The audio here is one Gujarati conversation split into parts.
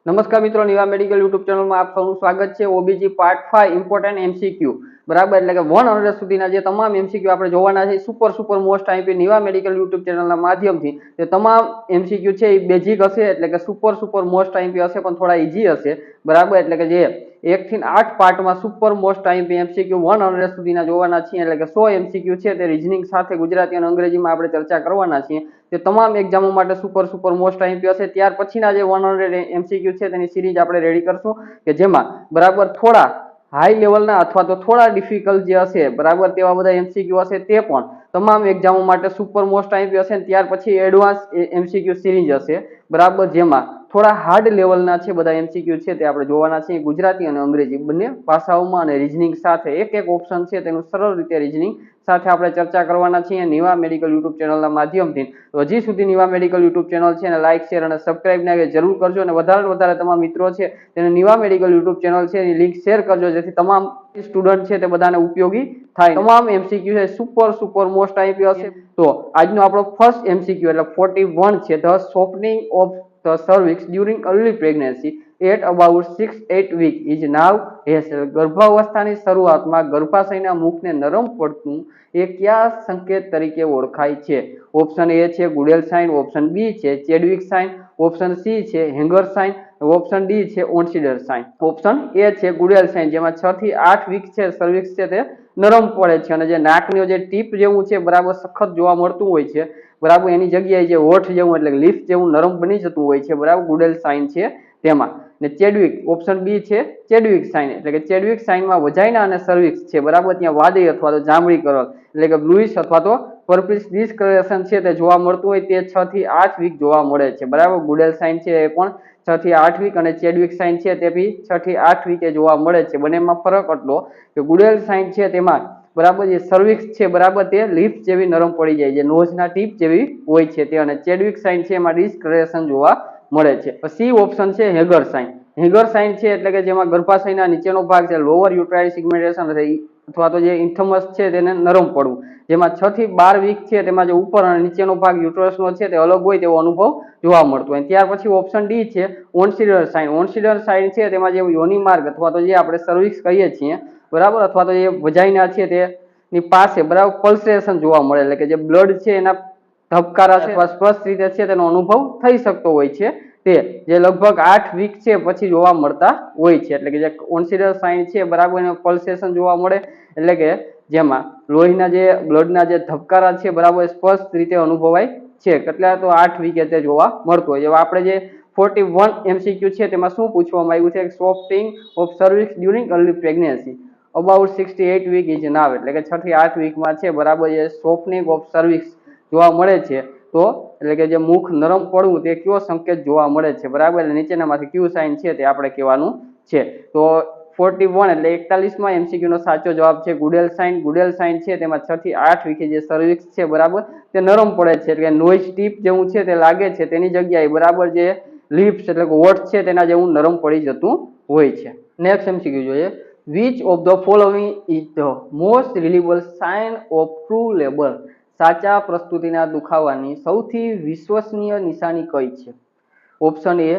નમસ્કાર મિત્રો, નિવા મેડિકલ યુટ્યુબ ચેનલમાં આપ સૌનું સ્વાગત છે। ઓબીજી પાર્ટ 5 ઇમ્પોર્ટન્ટ એમસીક્યુ બરાબર, એટલે કે 100 સુધીના જે તમામ એમસીક્યુ આપણે જોવાના છે સુપર મોસ્ટ આઈપી નિવા મેડિકલ યુટ્યુબ ચેનલના માધ્યમથી જે તમામ એમસીક્યુ છે એ બેઝિક હશે, એટલે કે સુપર મોસ્ટ આઈપી હશે પણ થોડા ઈઝી હશે બરાબર। એટલે કે જે 1 થી 8 પાર્ટમાં સુપર મોસ્ટ આઈપી એમસીક્યુ 100 સુધીના જોવાના છીએ, એટલે કે 100 એમસીક્યુ છે તે રીઝનિંગ સાથે ગુજરાતી અને અંગ્રેજીમાં આપણે ચર્ચા કરવાના છીએ। તે તમામ એક્ઝામો માટે સુપર મોસ્ટ આઈપી હશે। ત્યાર પછીના જે 100 એમસીક્યુ છે તેની સિરીઝ આપણે રેડી કરશું કે જેમાં બરાબર થોડા હાઈ લેવલના અથવા તો થોડા ડિફિકલ્ટ જે હશે બરાબર તેવા બધા એમસીક્યુ હશે, તે પણ તમામ એક્ઝામો માટે સુપર મોસ્ટ આઈપી હશે। ત્યાર પછી એડવાન્સ એમસીક્યુ સિરીઝ હશે બરાબર, જેમાં થોડા હાર્ડ લેવલના છે બધા એમસીક્યુ છે તે આપણે જોવાના છીએ ગુજરાતી અને અંગ્રેજી બંને ભાષાઓમાં, અને રીઝનિંગ સાથે એક ઓપ્શન છે તેનું સરળ રીતે રીઝનિંગ સાથે આપણે ચર્ચા કરવાના છીએ નિવા મેડિકલ યુટ્યુબ ચેનલના માધ્યમથી। તો હજી સુધી નિવા મેડિકલ યુટ્યુબ ચેનલ છે એને લાઈક, શેર અને સબસ્ક્રાઇબ ને જરૂર કરજો, અને વધારે તમારા મિત્રો છે તેને નિવા મેડિકલ યુટ્યુબ ચેનલ છે એની લિંક શેર કરજો, જેથી તમામ સ્ટુડન્ટ છે તે બધાને ઉપયોગી થાય। તમામ એમસીક્યુ છે સુપર મોસ્ટ આઈપી હશે। તો આજનો આપણો ફર્સ્ટ એમસીક્યુ એટલે 41 છે, the softening of the cervix during early pregnancy at about 6-8 week is known as. ગર્ભાવસ્થાની શરૂઆતમાં ગર્ભાશયના મુખને નરમ પડતું એ કયા સંકેત તરીકે ઓળખાય છે? ઓપ્શન એ છે ગુડેલ સાઇન, ઓપ્શન બી છે ચેડવિક સાઇન, ઓપ્શન સી છે હેંગર સાઇન, ઓપ્શન ડી છે ઓન્સિડર સાઇન। ઓપ્શન એ છે ગુડેલ સાઇન, જેમાં 6 થી 8 વીક છે સર્વિક્સ છે તે નરમ પડે છે, અને જે નાકની જે ટીપ જેવું છે બરાબર સખત જોવા મળતું હોય છે બરાબર, એની જગ્યાએ જે હોઠ જેવું એટલે લીફ જેવું નરમ બની જતું હોય છે બરાબર, ગુડેલ સાઇન છે તેમાં। ને ચેડવિક, ઓપ્શન બી છે ચેડવિક સાઇન, એટલે કે ચેડવિક સાઇનમાં વજાઇના અને સર્વિક્સ છે બરાબર ત્યાં વાદળી અથવા તો જાંબલી કલર એટલે કે બ્લુઇશ અથવા તો પર્પલિશ ડિસ્કલરેશન છે તે જોવા મળતું હોય, તે 6 થી 8 વીક જોવા મળે છે બરાબર। ગુડેલ સાઇન છે એ પણ 6 થી 8 વીક, અને ચેડવિક સાઇન છે તે બી 6 થી 8 વીકે જોવા મળે છે। બંનેમાં ફરક એટલો કે ગુડેલ સાઇન છે તેમાં બરાબર જે સર્વિક્સ છે બરાબર તે લીફ જેવી નરમ પડી જાય, જે નોઝના ટીપ જેવી હોય છે તે, અને ચેડવિક સાઇન છે એમાં ડિસ્કલરેશન જોવા મળે છે। સી ઓપ્શન છે હેગર સાઇન। હેગર સાઇન છે એટલે કે જેમાં ગર્ભાશયના નીચેનો ભાગ છે લોઅર યુટ્રાઇન સિગ્મેન્ટેશન અથવા તો જે ઇન્થમસ છે તેને નરમ પડવું, જેમાં 6 થી 12 વીક છે તેમાં જે ઉપર અને નીચેનો ભાગ યુટ્રસનો છે તે અલગ હોય તેવો અનુભવ જોવા મળતો હોય। ત્યાર પછી ઓપ્શન ડી છે ઓન્સિડર સાઇન। ઓન્સિડર સાઇન છે તેમાં જે યોનિ માર્ગ અથવા તો જે આપણે સર્વિક્સ કહીએ છીએ બરાબર, અથવા તો જે વજાઇના છે તેની પાસે બરાબર પલ્સેશન જોવા મળે, એટલે કે જે બ્લડ છે એના ધબકારા છે અથવા સ્પષ્ટ રીતે છે તેનો અનુભવ થઈ શકતો હોય છે, તે જે લગભગ 8 વીક છે પછી જોવા મળતા હોય છે। એટલે કે જે ઓન્સિડર સાઇન છે બરાબર એને પલ્સેશન જોવા મળે, એટલે કે જેમાં લોહીના જે બ્લડના જે ધબકારા છે બરાબર સ્પષ્ટ રીતે અનુભવાય છે, કેટલા તો 8 વીકે તે જોવા મળતો હોય। જેવા આપણે જે 41 એમસીક્યુ છે તેમાં શું પૂછવામાં આવ્યું છે? Softening of cervix during early pregnancy about 6 થી 8 વીક ઇઝ નાવ, એટલે કે 6 થી 8 વીકમાં છે બરાબર જે સોફ્ટનિંગ ઓફ સર્વિક્સ જોવા મળે છે, તો એટલે કે જે મુખ નરમ પડવું તે કયો સંકેત જોવા મળે છે બરાબર, એટલે નીચેનામાંથી કયું સાઇન છે તે આપણે કહેવાનું છે। તો 41 એટલે 41માં એમસીક્યુ નો સાચો જવાબ છે ગુડેલ સાઇન। ગુડેલ સાઇન છે તેમાં 6 થી 8 વીકે જે સર્વિક્સ છે બરાબર તે નરમ પડે છે, એટલે નોઇઝ ટીપ જેવું છે તે લાગે છે તેની જગ્યાએ બરાબર જે લિપ્સ એટલે કે હોઠ છે તેના જેવું નરમ પડી જતું હોય છે। નેક્સ્ટ એમસીક્યુ જોઈએ, which of the following is the most reliable sign of true labor? સાચા પ્રસ્તુતિના દુખાવાની સૌથી વિશ્વસનીય નિશાની કઈ છે? Option A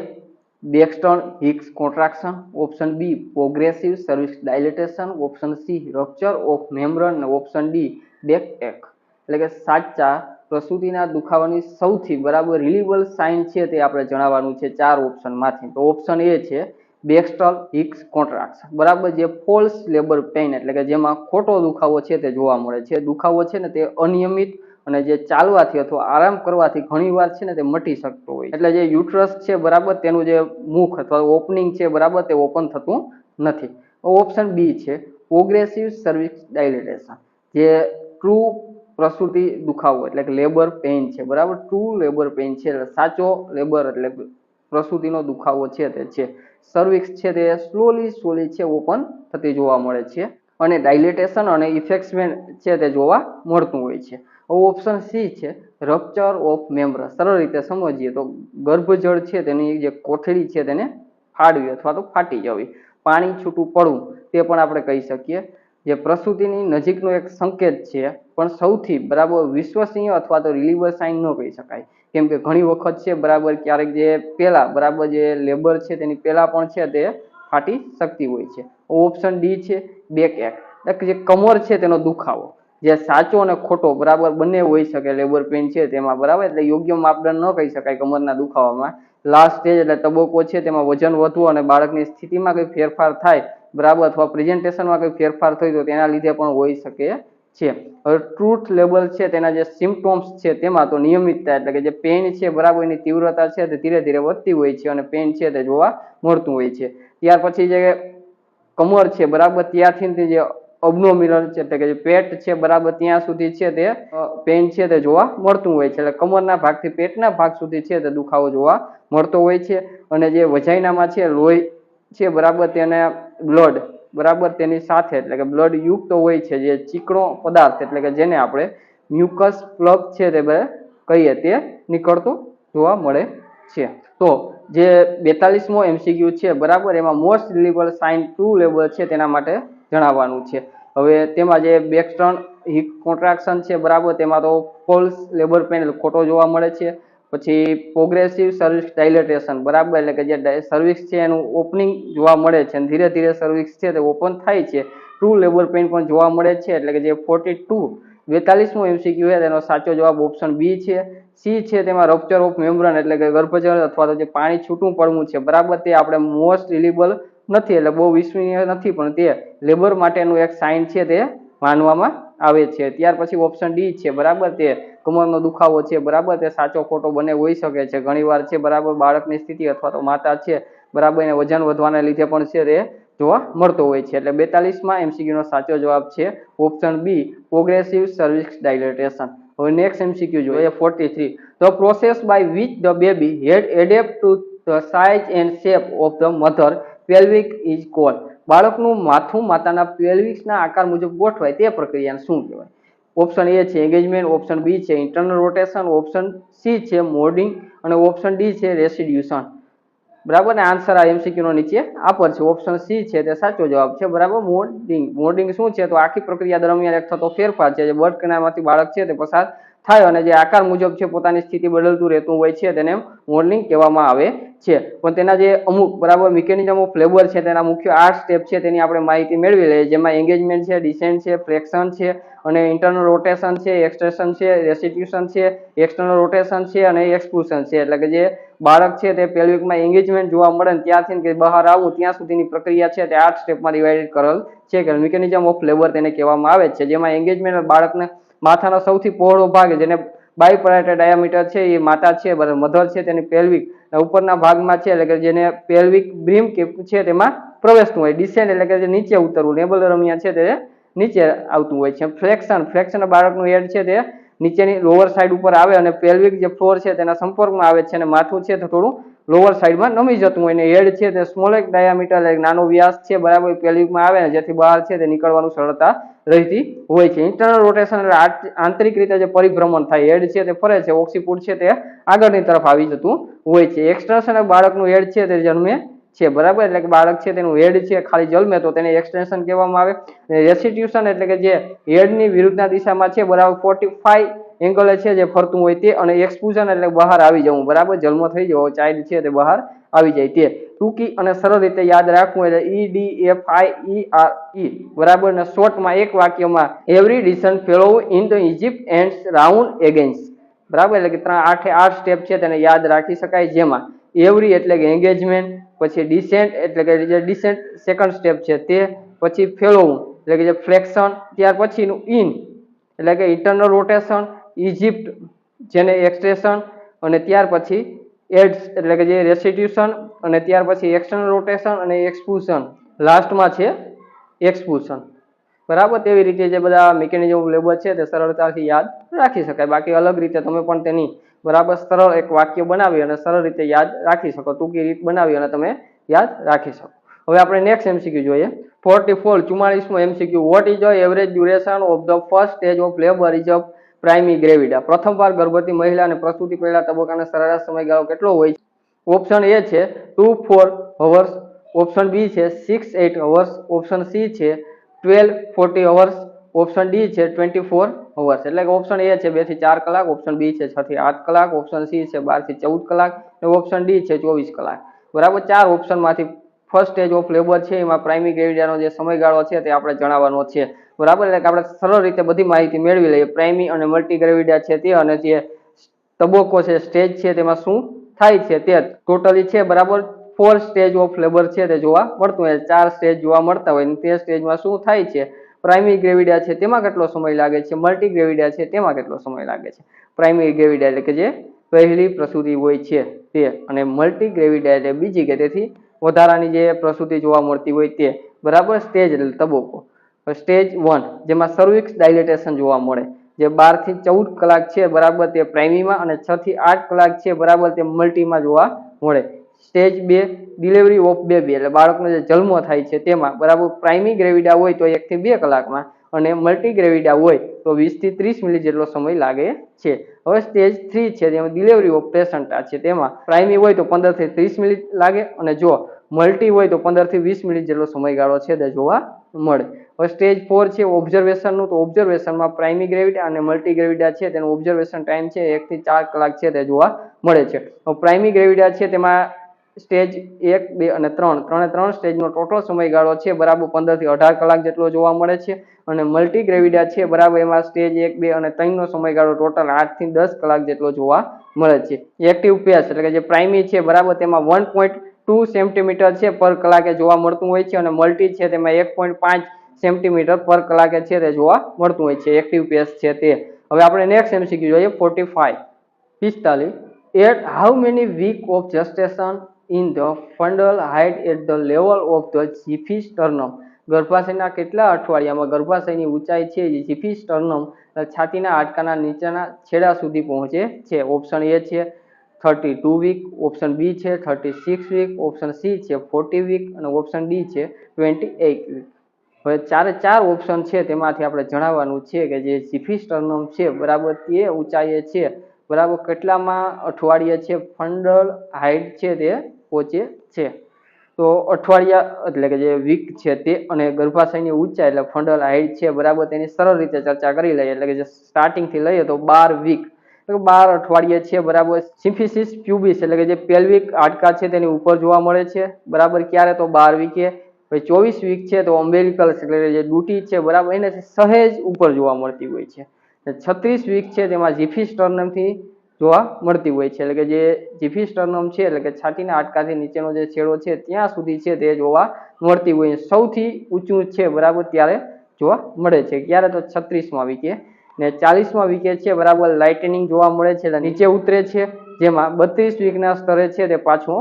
Braxton Hicks contraction, option B progressive cervix dilatation, option C rupture of membrane, option D backache. એટલે કે સાચા પ્રસૂતિના દુખાવાની સૌથી બરાબર રિલીબલ સાઇન છે તે આપણે જણાવવાનું છે 4 ઓપ્શનમાંથી। તો ઓપ્શન એ છે બેક્સ્ટલ હિક્સ કોન્ટ્રાક્શન બરાબર, જે ફોલ્સ લેબર પેઇન એટલે કે જેમાં ખોટો દુખાવો છે તે જોવા મળે છે। દુખાવો છે ને તે અનિયમિત અને જે ચાલવાથી અથવા આરામ કરવાથી ઘણીવાર છે ને તે મટી શકતો હોય, એટલે જે યુટ્રસ છે બરાબર તેનું જે મુખ અથવા ઓપનિંગ છે બરાબર તે ઓપન થતું નથી। ઓપ્શન બી છે પ્રોગ્રેસિવ સર્વિક્સ ડાયલેટેશન, જે ટ્રુ પ્રસૂતિ દુખાવો એટલે કે લેબર પેઇન છે બરાબર, ટ્રુ લેબર પેઇન છે એટલે સાચો લેબર એટલે પ્રસૂતિનો દુખાવો છે તે છે। સર્વિક્સ છે તે સ્લોલી છે ઓપન થતી જોવા મળે છે, અને ડાયલેટેશન અને ઇફેક્સમેન્ટ છે તે જોવા મળતું હોય છે। ઓપ્શન સી છે રપ્ચર ઓફ મેમ્બ્રેન। સરળ રીતે સમજીએ તો ગર્ભજળ છે તેની જે કોથળી છે તેને ફાડવી અથવા તો ફાટી જવી, પાણી છૂટું પડવું તે પણ આપણે કહી શકીએ। જે પ્રસૂતિની નજીકનો એક સંકેત છે, પણ સૌથી બરાબર વિશ્વસનીય અથવા તો રિલીબલ સાઇન ન કહી શકાય, કેમ કે ઘણી વખત છે બરાબર ક્યારેક જે પહેલા બરાબર જે લેબર છે તેની પહેલા પણ છે તે ફાટી શકતી હોય છે. ઓપ્શન ડી છે બેક એક, જે કમર છે તેનો દુખાવો, જે સાચો અને ખોટો બરાબર બંને હોઈ શકે લેબર પેઇન છે તેમાં બરાબર, એટલે યોગ્ય માપદંડ ન કહી શકાય કમરના દુખાવામાં. લાસ્ટ સ્ટેજ એટલે તબક્કો છે તેમાં વજન વધવું અને બાળકની સ્થિતિમાં કંઈ ફેરફાર થાય બરાબર, અથવા પ્રેઝન્ટેશનમાં કંઈ ફેરફાર થયો તો તેના લીધે પણ હોઈ શકે છે. હવે ટ્રુથ લેવલ છે તેના જે સિમ્પટોમ્સ છે તેમાં તો નિયમિતતા, એટલે કે જે પેઇન છે બરાબર એની તીવ્રતા છે તે ધીરે ધીરે વધતી હોય છે અને પેઇન છે તે જોવા મળતું હોય છે. ત્યાર પછી જે કમર છે બરાબર ત્યાંથી જે અબનોમિનલ છે એટલે કે જે પેટ છે બરાબર ત્યાં સુધી છે તે પેઇન છે તે જોવા મળતું હોય છે. એટલે કમરના ભાગથી પેટના ભાગ સુધી છે તે દુખાવો જોવા મળતો હોય છે. અને જે વજાઈનામાં છે લોહી છે બરાબર તેને બ્લડ બરાબર તેની સાથે એટલે કે બ્લડ યુક્ત હોય છે, જે ચીકણો પદાર્થ એટલે કે જેને આપણે મ્યુકસ પ્લગ છે તે કહીએ તે નીકળતો જોવા મળે છે. તો જે 42મો MCQ છે બરાબર, એમાં મોસ્ટ રિલીબલ સાઇન ટ્રુ લેબર છે તેના માટે જણાવવાનું છે. હવે તેમાં જે બેકસ્ટર્ન હિપ કોન્ટ્રાક્શન છે બરાબર, તેમાં તો ફોલ્સ લેબર પેઇન ખોટો જોવા મળે છે. પછી પ્રોગ્રેસિવ સર્વિક્સ ડાયલેટેશન બરાબર, એટલે કે જે સર્વિક્સ છે એનું ઓપનિંગ જોવા મળે છે અને ધીરે ધીરે સર્વિક્સ છે તે ઓપન થાય છે. ટ્રુ લેબર પેઇન પણ જોવા મળે છે, એટલે કે જે 42મો MCQ છે તેનો સાચો જવાબ ઓપ્શન બી છે. સી છે તેમાં રપ્ચર ઓફ મેમ્બ્રેન એટલે કે ગર્ભજળ અથવા તો જે પાણી છૂટું પડવું છે બરાબર, તે આપણે મોસ્ટ રિલીબલ નથી એટલે બહુ વિશ્વસનીય નથી, પણ તે લેબર માટેનું એક સાઇન છે તે માનવામાં આવે છે. ત્યાર પછી ઓપ્શન ડી છે બરાબર, તે કમરનો દુખાવો છે બરાબર, તે સાચો ખોટો બંને હોઈ શકે છે. ઘણીવાર છે બરાબર બાળકની સ્થિતિ અથવા તો માતા છે બરાબર એને વજન વધવાના લીધે પણ છે તે જોવા મળતો હોય છે. એટલે 42મા MCQ નો સાચો જવાબ છે ઓપ્શન બી, પ્રોગ્રેસિવ સર્વિક્સ ડાયલેટેશન. હવે નેક્સ્ટ MCQ જોઈએ 43. The process by which the baby head adapt to the size and shape of the mother pelvic is called. બાળકનું માથું માતાના પેલ્વિસના આકાર મુજબ ગોઠવાય તે પ્રક્રિયાને શું કહેવાય? ઓપ્શન એ છે એંગેજમેન્ટ, ઓપ્શન બી છે ઇન્ટરનલ રોટેશન, ઓપ્શન સી છે મોલ્ડિંગ અને ઓપ્શન ડી છે રેસિડ્યુશન. બરાબર, ને આન્સર આ MCQ નો નીચે આપેલ છે. ઓપ્શન સી છે તે સાચો જવાબ છે બરાબર, મોલ્ડિંગ. મોલ્ડિંગ શું છે તો આખી પ્રક્રિયા દરમિયાન એક થતો ફેરફાર છે, જે બર્થ કેનાલમાંથી બાળક છે તે પસાર થાય અને જે આકાર મુજબ છે પોતાની સ્થિતિ બદલતું રહેતું હોય છે તેને મોલ્ડિંગ કહેવામાં આવે છે. પણ તેના જે અમુક બરાબર મિકેનિઝમ ઓફ લેબર છે તેના મુખ્ય 8 સ્ટેપ છે તેની આપણે માહિતી મેળવી લઈએ, જેમાં એંગેજમેન્ટ છે, ડિસેન્ટ છે, ફ્લેક્શન છે અને ઇન્ટરનલ રોટેશન છે, એક્સટેન્શન છે, રેસ્ટિટ્યુશન છે, એક્સટર્નલ રોટેશન છે અને એક્સક્લુઝન છે. એટલે કે જે બાળક છે તે પેલ્વિકમાં એંગેજમેન્ટ જોવા મળે ને ત્યાંથી કે બહાર આવવું ત્યાં સુધીની પ્રક્રિયા છે તે 8 સ્ટેપમાં ડિવાઇડેડ કરેલ છે, કે મિકેનિઝમ ઓફ લેબર તેને કહેવામાં આવે છે. જેમાં એંગેજમેન્ટ બાળકને માથાનો સૌથી પહોળો ભાગ જેને બાયપરાઇટલ ડાયામીટર છે એ માતા છે મધર છે તેની પેલ્વિક ઉપરના ભાગમાં છે, એટલે કે જેને પેલ્વિક બ્રીમ કે છે તેમાં પ્રવેશતું હોય. ડિસેન્ટ એટલે કે જે નીચે ઉતરવું, લેબર દરમિયાન છે તે નીચે આવતું હોય છે. ફ્લેક્શન, ફ્લેક્શન બાળકનું હેડ છે તે નીચેની લોઅર સાઈડ ઉપર આવે અને પેલ્વિક જે ફ્લોર છે તેના સંપર્કમાં આવે છે અને માથું છે તે થોડું લોઅર સાઈડમાં નમી જતું હોય ને હેડ છે તે સ્મોલેસ્ટ ડાયામીટર એટલે નાનો વ્યાસ છે બરાબર પેલ્વિકમાં આવે ને જેથી બહાર છે તે નીકળવાનું સરળતા રહેતી હોય છે. ઇન્ટરનલ રોટેશન એટલે આંતરિક રીતે જે પરિભ્રમણ થાય, હેડ છે તે ફરે છે, ઓક્સિપુટ છે તે આગળની તરફ આવી જતું હોય છે. એક્સટેન્શન બાળકનું હેડ છે તે જન્મે છે બરાબર, એટલે કે બાળક છે તેનું હેડ છે ખાલી જન્મે તો તેને એક્સટેન્શન કહેવામાં આવે. રેસ્ટિટ્યુશન એટલે કે જે હેડની વિરુદ્ધના દિશામાં છે બરાબર 45 એંગલે છે જે ફરતું હોય તે, અને એક્સપુઝન એટલે બહાર આવી જવું બરાબર, જન્મ થઈ જવો, ચાઇલ્ડ છે તે બહાર આવી જાય તે. ટૂંકી અને સરળ રીતે યાદ રાખવું એટલે EDFIERE બરાબર, ને શોર્ટમાં એક વાક્યમાં every decent fellow in the Egypt and round against બરાબર, એટલે કે 8 સ્ટેપ છે તેને યાદ રાખી શકાય. જેમાં એવરી એટલે કે એંગેજમેન્ટ, પછી ડિસેન્ટ એટલે કે જે ડિસેન્ટ સેકન્ડ સ્ટેપ છે તે, પછી ફેલો એટલે કે જે ફ્લેક્શન, ત્યાર પછીનું ઇન એટલે કે ઇન્ટરનલ રોટેશન, ઇજિપ્ટ જેને એક્સટેન્શન અને ત્યાર પછી એડ્સ એટલે કે જે રેસ્ટિટ્યુશન અને ત્યાર પછી એક્સટર્નલ રોટેશન અને એક્સપુશન, લાસ્ટમાં છે એક્સપુશન બરાબર. તેવી રીતે જે બધા મિકેનિઝમ ઓફ લેબર છે તે સરળતાથી યાદ રાખી શકાય. બાકી અલગ રીતે તમે પણ તેની બરાબર સરળ એક વાક્ય બનાવી અને સરળ રીતે યાદ રાખી શકો, ટૂંકી રીત બનાવી અને તમે યાદ રાખી શકો. હવે આપણે નેક્સ્ટ MCQ જોઈએ 44મો MCQ. What is the average duration of the first stage of labour is of primigravida. પ્રથમ વાર ગર્ભવતી મહિલા અને પ્રસૂતિ પહેલા તબક્કાનો સરેરાશ સમયગાળો કેટલો હોય છે? ઓપ્શન એ છે 2-4 અવર્સ, ઓપ્શન બી છે 6-8 અવર્સ, ઓપ્શન સી છે 12-40 અવર્સ, ઓપ્શન ડી છે 24 અવર્સ, એટલે કે ઓપ્શન એ છે 2 થી 4 કલાક, ઓપ્શન બી છે 6 થી 8 કલાક, ઓપ્શન સી છે 12 થી 14 કલાક અને ઓપ્શન ડી છે 24 કલાક. બરાબર, 4 ઓપ્શનમાંથી ફર્સ્ટ સ્ટેજ ઓફ લેબર છે એમાં પ્રાઇમરી ગ્રેવિડાનો જે સમયગાળો છે તે આપણે જણાવવાનો છે. બરાબર, એટલે કે આપણે સરળ રીતે બધી માહિતી મેળવી લઈએ. પ્રાઇમરી અને મલ્ટી ગ્રેવિડા છે તે અને જે તબક્કો છે, સ્ટેજ છે, તેમાં શું થાય છે તે ટોટલી છે. બરાબર, 4 સ્ટેજ ઓફ લેબર છે તે જોવા મળતું હોય, 4 સ્ટેજ જોવા મળતા હોય. તે સ્ટેજમાં શું થાય છે, પ્રાઇમરી ગ્રેવિડા છે તેમાં કેટલો સમય લાગે છે, મલ્ટી ગ્રેવિડા છે તેમાં કેટલો સમય લાગે છે. પ્રાઇમરી ગ્રેવિડા એટલે કે જે પહેલી પ્રસૂતિ હોય છે તે, અને મલ્ટી ગ્રેવિડા એટલે બીજી કે તેથી વધારાની જે પ્રસૂતિ જોવા મળતી હોય તે. બરાબર, સ્ટેજ એટલે તબક્કો. સ્ટેજ 1 જેમાં સર્વિક્સ ડાયલેટેશન જોવા મળે, જે 12 થી 14 કલાક છે બરાબર તે પ્રાઇમરીમાં અને 6 થી 8 કલાક છે બરાબર તે મલ્ટીમાં જોવા મળે. સ્ટેજ 2 ડિલિવરી ઓફ બેબી એટલે બાળકનો જે જન્મ થાય છે તેમાં. બરાબર, પ્રાઇમરી ગ્રેવિડા હોય તો 1 થી 2 કલાકમાં અને મલ્ટી ગ્રેવિડા હોય તો 20 થી 30 મિનિટ જેટલો સમય લાગે છે. હવે સ્ટેજ 3 છે જેમાં ડિલિવરી ઓફ પ્લેસેન્ટા છે, તેમાં પ્રાઇમરી હોય તો 15 થી 30 મિનિટ લાગે અને જો મલ્ટી હોય તો 15 થી 20 મિનિટ જેટલો સમયગાળો છે તે જોવા મળે. હવે સ્ટેજ 4 છે ઓબ્ઝર્વેશનનું, તો ઓબ્ઝર્વેશનમાં પ્રાઇમરી ગ્રેવિડા અને મલ્ટી ગ્રેવિડા છે તેનો ઓબ્ઝર્વેશન ટાઈમ છે 1 થી 4 કલાક છે તે જોવા મળે છે. પ્રાઇમરી ગ્રેવિડા છે તેમાં સ્ટેજ 1, 2 અને 3 ત્રણે 3 સ્ટેજનો ટોટલ સમયગાળો છે બરાબર 15 થી 18 કલાક જેટલો જોવા મળે છે. અને મલ્ટી ગ્રેવિડા છે બરાબર એમાં સ્ટેજ 1, 2 અને 3 નો સમયગાળો ટોટલ 8 થી 10 કલાક જેટલો જોવા મળે છે. એક્ટિવ પેસ એટલે કે જે પ્રાઇમરી છે બરાબર તેમાં 1.2 સેન્ટીમીટર છે પર કલાકે જોવા મળતું હોય છે અને મલ્ટી છે તેમાં 1.5 સેન્ટીમીટર પર કલાકે છે તે જોવા મળતું હોય છે. એક્ટિવ પેસ છે તે. હવે આપણે નેક્સ્ટ એમસીક્યુ જોઈએ 45. At how many weeks of gestation in the fundal height at the level of the ઝિફિસ્ટર્નમ? ગર્ભાશયના કેટલા અઠવાડિયામાં ગર્ભાશયની ઊંચાઈ છે જે ઝિફિસ્ટર્નમ છાતીના હાડકાના નીચેના છેડા સુધી પહોંચે છે? ઓપ્શન એ છે 32 વીક, ઓપ્શન બી છે 36 વીક, ઓપ્શન સી છે 40 વીક અને ઓપ્શન ડી છે 28 વીક. હવે 4 ઓપ્શન છે તેમાંથી આપણે જણાવવાનું છે કે જે ઝિફિસ્ટર્નમ છે બરાબર તે ઊંચાઈએ છે બરાબર કેટલામાં અઠવાડિયે છે ફંડલ હાઇટ છે તે પહોંચે છે? તો અઠવાડિયા એટલે કે જે વીક છે તે અને ગર્ભાશયની ઊંચાઈ એટલે ફંડલ હાઇટ છે બરાબર તેની સરળ રીતે ચર્ચા કરી લઈએ. એટલે કે જે સ્ટાર્ટિંગ થી લઈએ તો 12 વીક એટલે 12 અઠવાડિયે છે બરાબર. સિમ્ફિસિસ પ્યુબિસ એટલે કે જે પેલ્વિક હાડકા છે તેની ઉપર જોવા મળે છે બરાબર. ક્યારે? તો 12 વીકે. 24 વીક છે તો અમ્બેલિકલ એટલે જે ડૂટી છે બરાબર એને સહેજ ઉપર જોવા મળતી હોય છે. 36 વીક છે તેમાં ઝિફિસ્ટર્નમથી જોવા મળતી હોય છે. એટલે કે જે ઝિફિસ્ટર્નમ છે એટલે કે છાતીના હાડકાથી નીચેનો જે છેડો છે ત્યાં સુધી છે તે જોવા મળતી હોય છે. સૌથી ઊંચું છે બરાબર ત્યારે જોવા મળે છે. ક્યારે? તો 36મા વીકે. ને 40મા વીકે છે બરાબર લાઇટનિંગ જોવા મળે છે એટલે નીચે ઉતરે છે, જેમાં 32 વીકના સ્તરે છે તે પાછું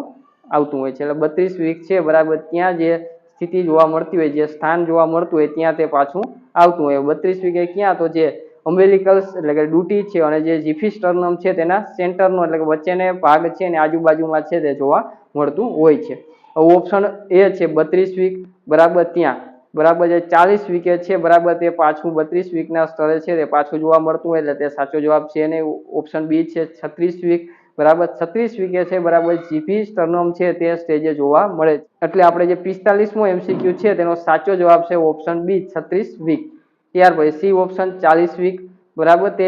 આવતું હોય છે. એટલે 32 વીક છે બરાબર ત્યાં જે સ્થિતિ જોવા મળતી હોય, જે સ્થાન જોવા મળતું હોય ત્યાં તે પાછું આવતું હોય. 32 વીકે ક્યાં? તો જે અમ્બેલિકલ્સ એટલે કે ડૂટી છે અને જે ઝિફિસ્ટર્નમ છે તેના સેન્ટરનો એટલે કે વચ્ચેનો ભાગ છે ને આજુબાજુમાં છે તે જોવા મળતું હોય છે. ઓપ્શન એ છે 32 વીક બરાબર ત્યાં બરાબર. જે 40 વીકે છે બરાબર તે પાછું 32 વીકના સ્તરે છે તે પાછું જોવા મળતું હોય એટલે તે સાચો જવાબ છે. અને ઓપ્શન બી છે 36 વીક બરાબર. 36 વીકે છે બરાબર ઝિફિસ્ટર્નમ છે તે સ્ટેજે જોવા મળે. એટલે આપણે જે 45મો એમસીક્યુ છે તેનો સાચો જવાબ છે ઓપ્શન બી 36 વીક. ત્યાર પછી સી ઓપ્શન 40 વીક બરાબર. તે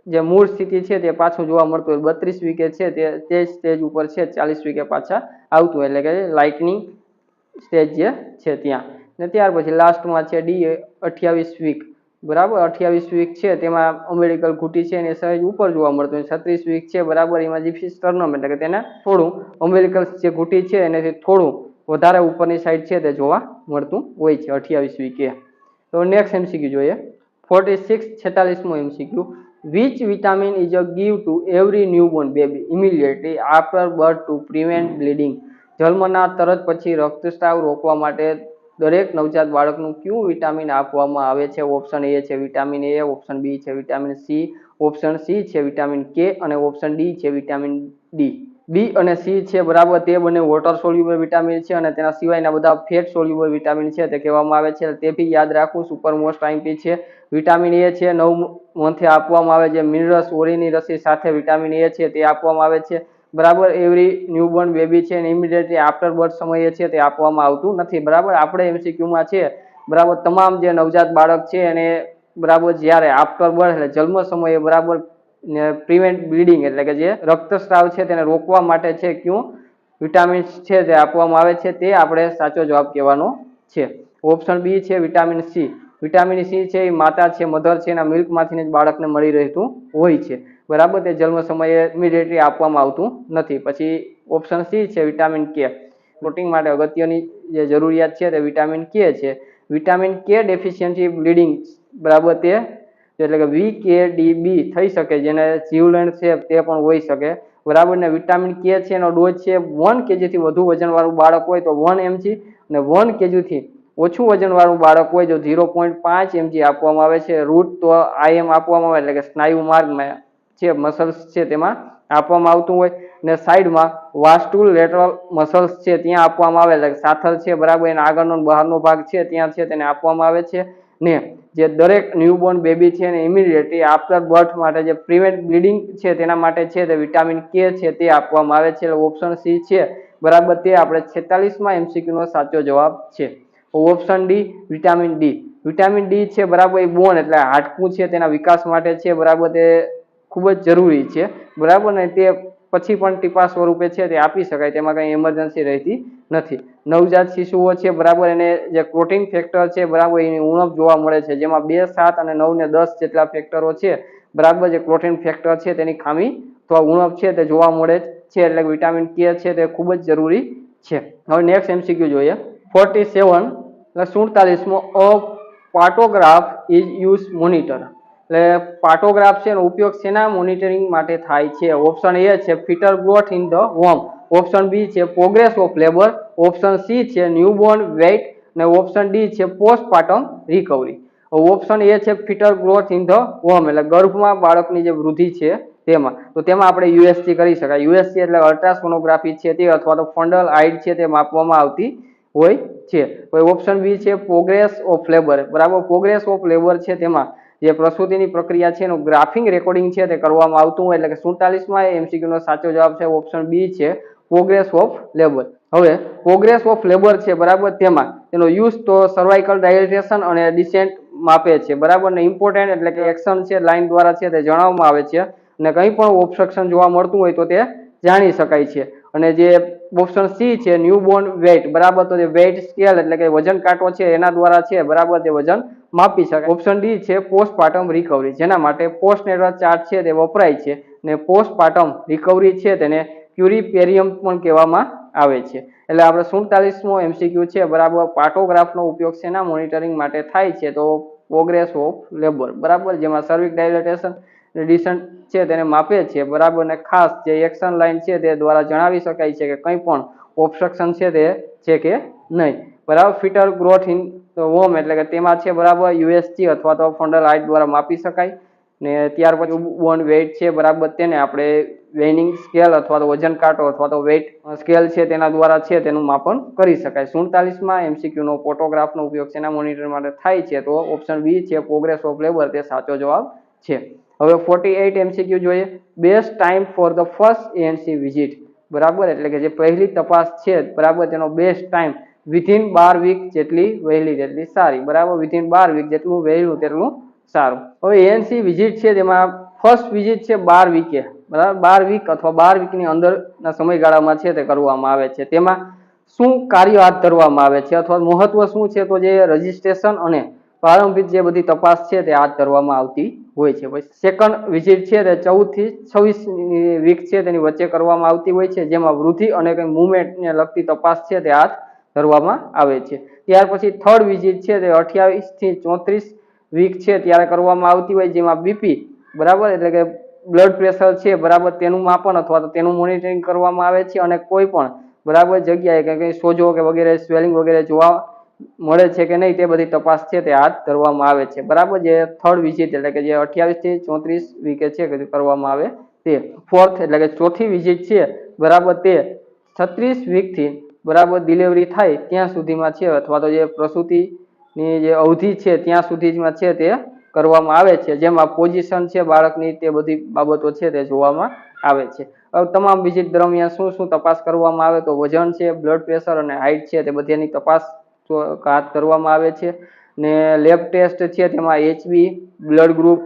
જે મૂળ સ્થિતિ છે તે પાછું જોવા મળતું હોય 32 વીકે છે તે સ્ટેજ ઉપર છે 40 વીકે પાછા આવતું હોય એટલે કે લાઇટનિંગ સ્ટેજ જે છે ત્યાં. ને ત્યાર પછી લાસ્ટમાં છે ડી 28 વીક બરાબર. 28 વીક છે તેમાં અમ્બેલિકલ ઘૂંટી છે એને સહેજ ઉપર જોવા મળતું હોય. 36 વીક છે બરાબર એમાં ઝિફિસ્ટર્નમ એટલે કે તેને થોડું અમ્બેલિકલ જે ઘૂંટી છે એનાથી થોડું વધારે ઉપરની સાઈડ છે તે જોવા મળતું હોય છે 28 વીકે. તો નેક્સ્ટ એમસીક્યુ જોઈએ 46મો MCQ. Which vitamin is a give to every newborn baby immediately after birth to prevent bleeding? જન્મના તરત પછી રક્તસ્રાવ રોકવા માટે દરેક નવજાત બાળકનું કયું વિટામિન આપવામાં આવે છે? ઓપ્શન એ છે વિટામિન એ, ઓપ્શન બી છે વિટામિન સી, ઓપ્શન સી છે વિટામિન કે અને ઓપ્શન ડી છે વિટામિન ડી. બી અને સી છે બરાબર તે બંને વોટર સોલ્યુબલ વિટામિન છે અને તેના સિવાયના બધા ફેટ સોલ્યુબલ વિટામિન છે તે કહેવામાં આવે છે. તે બી યાદ રાખવું, સુપર મોસ્ટ આઈમ્પી છે. વિટામિન એ છે 9 મંથે આપવામાં આવે છે. મિનરલ્સ ઓરીની રસી સાથે વિટામિન એ છે તે આપવામાં આવે છે બરાબર. એવરી ન્યૂબોર્ન બેબી છે અને ઇમિડિયેટલી આફ્ટર બર્થ સમયે છે તે આપવામાં આવતું નથી બરાબર. આપણે એમસીક્યુમાં છે બરાબર તમામ જે નવજાત બાળક છે એને બરાબર જ્યારે આફ્ટર બર્થ એટલે જન્મ સમયે બરાબર પ્રિવેન્ટ બ્લીડિંગ એટલે કે જે રક્તસ્રાવ છે તેને રોકવા માટે છે ક્યું વિટામિન્સ છે તે આપવામાં આવે છે, તે આપણે સાચો જવાબ કહેવાનો છે. ઓપ્શન બી છે વિટામિન સી. વિટામિન સી છે એ માતા છે મધર છે એના મિલ્કમાંથી જ બાળકને મળી રહેતું હોય છે, બરાબર. તે જન્મ સમયે ઇમિડિયેટલી આપવામાં આવતું નથી. પછી ઓપ્શન સી છે વિટામિન કે. પ્રોટીન માટે અગત્યની જે જરૂરિયાત છે તે વિટામિન કે છે. વિટામિન કે ડેફિશિયન્સી બ્લીડિંગ બરાબર તે એટલે કે VKDB થઈ શકે, જેને જીવલેણ છે તે પણ હોઈ શકે, બરાબર. ને વિટામિન કે છે એનો ડોઝ છે 1 kg થી વધુ વજનવાળું બાળક હોય તો 1 mg અને 1 kg થી ઓછું વજનવાળું બાળક હોય જો 0.5 mg આપવામાં આવે છે. રૂટ તો IM આપવામાં આવે એટલે કે સ્નાયુ માર્ગમાં છે મસલ્સ છે તેમાં આપવામાં આવતું હોય, ને સાઈડમાં વાસ્ટુલ લેટરલ મસલ્સ છે ત્યાં આપવામાં આવે એટલે સાથળ છે, બરાબર. એના આગળનો બહારનો ભાગ છે ત્યાં છે તેને આપવામાં આવે છે. ને જે દરેક ન્યૂબોર્ન બેબી છે ને ઇમિડિયેટલી આફ્ટર બર્થ માટે જે પ્રિવેન્ટ બ્લીડિંગ છે તેના માટે છે તે વિટામિન કે છે તે આપવામાં આવે છે. ઓપ્શન સી છે બરાબર તે આપણે 46માં MCQ નો સાચો જવાબ છે. Option D vitamin D. Vitamin D છે બરાબર એ બોન એટલે હાડકું છે તેના વિકાસ માટે છે, બરાબર. તે ખૂબ જ જરૂરી છે, બરાબર. ને તે પછી પણ ટીપા સ્વરૂપે છે તે આપી શકાય, તેમાં કઈ ઇમરજન્સી રહેતી નથી. નવજાત શિશુઓ છે બરાબર એને જે પ્રોટીન ફેક્ટર છે બરાબર એની ઉણપ જોવા મળે છે, જેમાં 2, 7 અને 9 ને 10 જેટલા ફેક્ટરો છે, બરાબર. જે પ્રોટીન ફેક્ટર છે તેની ખામી અથવા ઉણપ છે તે જોવા મળે છે, એટલે વિટામિન કે છે તે ખૂબ જ જરૂરી છે. હવે નેક્સ્ટ MCQ જોઈએ. 47 47મો અ પાર્ટોગ્રાફ ઇઝ યુઝ મોનિટર. એટલે પાર્ટોગ્રાફ છે એનો ઉપયોગ શેના મોનિટરિંગ માટે થાય છે? ઓપ્શન એ છે fetal growth in the womb. Option B છે progress of labour. Option C છે ન્યૂબોર્ન વેઇટ અને ઓપ્શન ડી છે પોસ્ટપાર્ટમ રિકવરી. ઓપ્શન એ છે fetal growth in the womb એટલે ગર્ભમાં બાળકની જે વૃદ્ધિ છે તેમાં. તો તેમાં આપણે USG કરી શકાય. USG એટલે અલ્ટ્રાસોનોગ્રાફી છે તે અથવા તો ફંડલ હાઇટ છે તે માપવામાં આવતી હોય છે. ઓપ્શન બી છે પ્રોગ્રેસ ઓફ લેબર, બરાબર. પ્રોગ્રેસ ઓફ લેબર છે તેમાં જે પ્રસૂતિની પ્રક્રિયા છે એનું ગ્રાફિંગ રેકોર્ડિંગ છે તે કરવામાં આવતું હોય, એટલે કે 47માં MCQ નો સાચો જવાબ છે ઓપ્શન બી છે પ્રોગ્રેસ ઓફ લેબર. હવે પ્રોગ્રેસ ઓફ લેબર છે બરાબર તેમાં તેનો યુઝ તો સર્વાઇકલ ડાયલેટેશન અને ડિસેન્ટ માપે છે, બરાબર. ને ઇમ્પોર્ટન્ટ એટલે કે એક્શન છે લાઇન દ્વારા છે તે જણાવવામાં આવે છે, અને કંઈ પણ ઓબ્સ્ટ્રક્શન જોવા મળતું હોય તો તે જાણી શકાય છે. અને જે ઓપ્શન સી છે ન્યૂબોર્ન વેઇટ, બરાબર. તો જે વેઇટ સ્કેલ એટલે કે વજન કાંટો છે એના દ્વારા છે બરાબર તે વજન માપી શકાય. ઓપ્શન ડી છે પોસ્ટપાર્ટમ રિકવરી, જેના માટે પોસ્ટનેટલ ચાર્ટ છે તે વપરાય છે, ને પોસ્ટપાર્ટમ રિકવરી છે તેને ક્યુરીપેરિયમ પણ કહેવામાં આવે છે. એટલે આપણે 47મો MCQ છે બરાબર પાર્ટોગ્રાફનો ઉપયોગ શેના મોનિટરિંગ માટે થાય છે? તો પ્રોગ્રેસ ઓફ લેબર, બરાબર. જેમાં સર્વિક ડાયલેટેશન ડિસન્ટ છે તેને માપે છે, બરાબર. ને ખાસ જે એક્શન લાઇન છે તે દ્વારા જણાવી શકાય છે કે કંઈ પણ ઓબ્સ્ટ્રક્શન છે તે છે કે નહીં, બરાબર. ફીટલ ગ્રોથ ઇન વોમ એટલે કે તેમાં છે બરાબર USG અથવા તો ફંડલ હાઇટ દ્વારા માપી શકાય. ને ત્યાર પછી બોન વેઇટ છે બરાબર તેને આપણે વેઇનિંગ સ્કેલ અથવા તો વજન કાંટો અથવા તો વેઇટ સ્કેલ છે તેના દ્વારા છે તેનું માપન કરી શકાય. 47માં MCQ નો ફોટોગ્રાફનો ઉપયોગ શેના મોનિટર માટે થાય છે? તો ઓપ્શન બી છે પ્રોગ્રેસ ઓફ લેબર તે સાચો જવાબ છે. હવે 48 MCQ જોઈએ. Best time for the first ANC visit, બરાબર. એટલે કે જે પહેલી તપાસ છે બરાબર તેનો બેસ્ટ ટાઈમ વિધિન 12 વીક જેટલી વહેલી તેટલી સારી, બરાબર. વિધિન 12 વીક જેટલું વહેલું તેટલું સારું. હવે ANC વિઝિટ છે તેમાં ફર્સ્ટ વિઝિટ છે 12 વીકે, બરાબર. 12 વીક અથવા 12 વીકની અંદરના સમયગાળામાં છે તે કરવામાં આવે છે. તેમાં શું કાર્ય હાથ ધરવામાં આવે છે અથવા મહત્વ શું છે? તો જે રજિસ્ટ્રેશન અને પ્રારંભિક જે બધી તપાસ છે તે હાથ ધરવામાં આવતી હોય છે. પછી સેકન્ડ વિઝિટ છે તે 14 થી 26 વીક છે તેની વચ્ચે કરવામાં આવતી હોય છે, જેમાં વૃદ્ધિ અને કંઈ મુવમેન્ટને લગતી તપાસ છે તે હાથ ધરવામાં આવે છે. ત્યાર પછી થર્ડ વિઝિટ છે તે 28 થી 34 વીક છે ત્યારે કરવામાં આવતી હોય, જેમાં બીપી, બરાબર. એટલે કે બ્લડ પ્રેશર છે બરાબર તેનું માપન અથવા તો તેનું મોનિટરિંગ કરવામાં આવે છે, અને કોઈ પણ બરાબર જગ્યાએ કંઈ સોજો કે વગેરે સ્વેલિંગ વગેરે જોવા મળે છે કે નહીં તે બધી તપાસ છે તે હાથ ધરવામાં આવે છે, બરાબર. જે થર્ડ વિઝિટ એટલે કે જે 28 થી 34 વીકે છે કે કરવામાં આવે તે. ફોર્થ એટલે કે ચોથી વિઝિટ છે બરાબર તે 36 વીકથી બરાબર ડિલિવરી થાય ત્યાં સુધીમાં છે, અથવા તો જે પ્રસૂતિની જે અવધિ છે ત્યાં સુધીમાં છે તે કરવામાં આવે છે, જેમાં પોઝિશન છે બાળકની તે બધી બાબતો છે તે જોવામાં આવે છે. હવે તમામ વિઝિટ દરમિયાન શું શું તપાસ કરવામાં આવે? તો વજન છે, બ્લડ પ્રેશર અને હાઇટ છે તે બધીની તપાસ હાથ ધરવામાં આવે છે ને લેબ ટેસ્ટ છે તેમાં HB, blood group,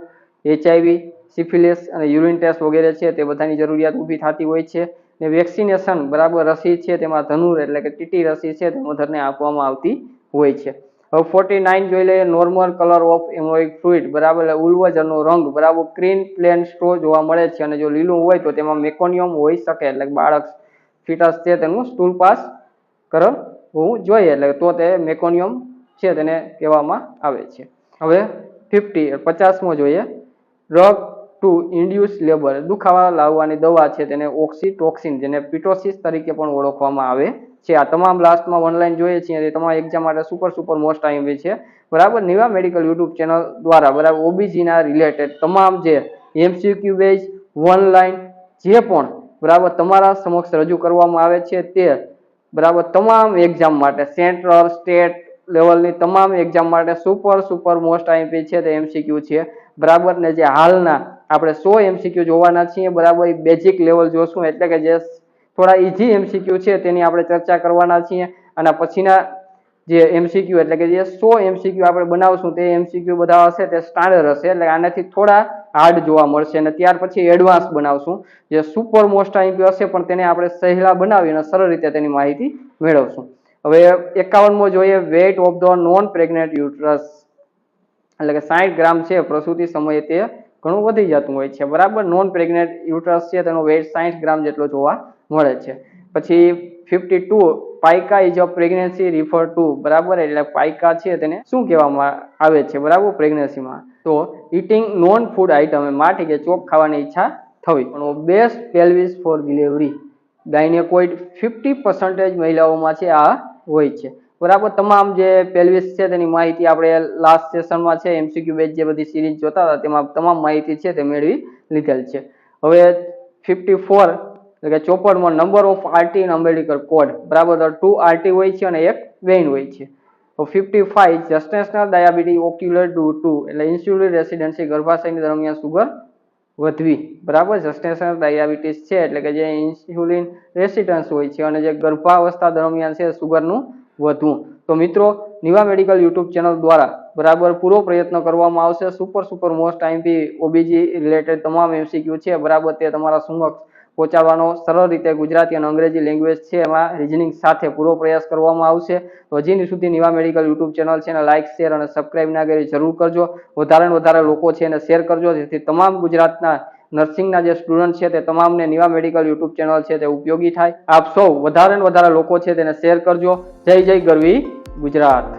HIV, syphilis અને યુરિન ટેસ્ટ વગેરે છે તે બધાની જરૂરિયાત ઊભી થતી હોય છે ને વેક્સિનેશન બરાબર રસી છે તેમાં ધનુર એટલે કે ટીટી રસી છે તે મધરને આપવામાં આવતી હોય છે. હવે 49 જોઈ લઈએ. નોર્મલ કલર ઓફ એમ્બ્રોઇક ફ્લુઇડ બરાબર એટલે ઉલ્વજનનો રંગ બરાબર ક્રીન પ્લેન સ્ટ્રો જોવા મળે છે અને જો લીલું હોય તો તેમાં મેકોનિયમ હોઈ શકે એટલે બાળક ફિટસ છે તેનું સ્ટૂલ પાસ કરવું જોઈએ એટલે તો તે મેકોનિયમ છે તેને કહેવામાં આવે છે. હવે 50મો જોઈએ. ડ્રગ ટુ ઇન્ડ્યુસ લેબર દુખાવા લાવવાની દવા છે તેને ઓક્સિટોક્સિન જેને પિટોસિસ તરીકે પણ ઓળખવામાં આવે છે. આ તમામ લાસ્ટમાં ઓનલાઈન જોઈએ છીએ તે તમામ એક્ઝામ માટે સુપર મોસ્ટ આઈએમપી છે બરાબર. નિવા મેડિકલ યુટ્યુબ ચેનલ દ્વારા બરાબર ઓબીજી ના રિલેટેડ તમામ જે એમસીક્યુ બેઝ વન લાઈન જે પણ બરાબર તમારા સમક્ષ રજૂ કરવામાં આવે છે તે બરાબર તમામ એક્ઝામ માટે સેન્ટ્રલ સ્ટેટ લેવલની તમામ એક્ઝામ માટે સુપર મોસ્ટ આઈએમપી છે તે એમસીક્યુ છે બરાબર. ને જે હાલના આપણે 100 એમસીક્યુ જોવાના છીએ બરાબર. બેઝિક લેવલ જોશું એટલે કે જે થોડા ઈઝી એમસીક્યુ છે તેની આપણે ચર્ચા કરવાના છીએ અને પછીના જે એમસીક્યુ એટલે કે જે 100 એમસીક્યુ આપણે બનાવશું તે એમસીક્યુ બધા હશે તે સ્ટાન્ડર્ડ હશે એટલે આનાથી થોડા હાર્ડ જોવા મળશે અને ત્યાર પછી એડવાન્સ બનાવશું જે સુપર મોસ્ટ આઈએમપી હશે પણ તેને આપણે સહેલા બનાવી અને સરળ રીતે તેની માહિતી મેળવશું. હવે 51મો જોઈએ. Weight of the non pregnant uterus એટલે કે 60 ગ્રામ છે પ્રસૂતિ સમયે તે ઘણું વધી જતું હોય છે બરાબર. નોન પ્રેગ્નેન્ટ યુટ્રસ છે તેનો વેઇટ 60 ગ્રામ જેટલો જોવા મળે છે. પછી 52 Paika is a pregnancy refer two બરાબર એટલે પાઇકા છે તેને શું કહેવામાં આવે છે બરાબર પ્રેગ્નન્સીમાં તો ઇટિંગ નોન ફૂડ આઇટમ માટી કે ચોક ખાવાની ઈચ્છા થવી. પણ બેસ્ટ પેલ્વિસ ફોર ડિલિવરી ગાયનેકોઇડ 50% મહિલાઓમાં છે આ હોય છે બરાબર. તમામ જે પેલ્વિસ છે તેની માહિતી આપણે લાસ્ટ સેશનમાં છે એમસીક્યુ બેઝ જે બધી સિરીઝ જોતા હતા તેમાં તમામ માહિતી છે તે મેળવી લીધેલ છે. હવે 54 એટલે કે 54માં number of RT in American code બરાબર 2 આરટી હોય છે અને 1 વેઇન હોય છે. તો 55 જસ્ટેશનલ ડાયાબિટીસ ઓક્યુલર ડ્યુ ટુ એટલે ઇન્સ્યુલિન રેસિડેન્સી ગર્ભાશયની દરમિયાન સુગર વધવી બરાબર. જસ્ટેશનલ ડાયાબિટીસ છે એટલે કે જે ઇન્સ્યુલિન રેસિસ્ટન્સ હોય છે અને જે ગર્ભાવસ્થા દરમિયાન છે સુગરનું વધવું. તો મિત્રો નિવા મેડિકલ યુટ્યુબ ચેનલ દ્વારા બરાબર પૂરો પ્રયત્ન કરવામાં આવશે સુપર મોસ્ટ આઈએમપી ઓબીજી રિલેટેડ તમામ એમસીક્યુ છે બરાબર તે તમારા સમક્ષ પહોંચાડવાનો સરળ રીતે ગુજરાતી અને અંગ્રેજી લેંગ્વેજ છે એમાં રિઝનિંગ સાથે પૂરો પ્રયાસ કરવામાં આવશે. તો હજી સુધી નિવા મેડિકલ યુટ્યુબ ચેનલ છે એને લાઇક શેર અને સબસ્ક્રાઇબ ના કરી જરૂર કરજો. વધારે ને વધારે લોકો છે એને શેર કરજો જેથી તમામ ગુજરાતના નર્સિંગના જે સ્ટુડન્ટ છે તે તમામને નિવા મેડિકલ યુટ્યુબ ચેનલ છે તે ઉપયોગી થાય. આપ સૌ વધારે ને વધારે લોકો છે તેને શેર કરજો. જય ગરવી ગુજરાત.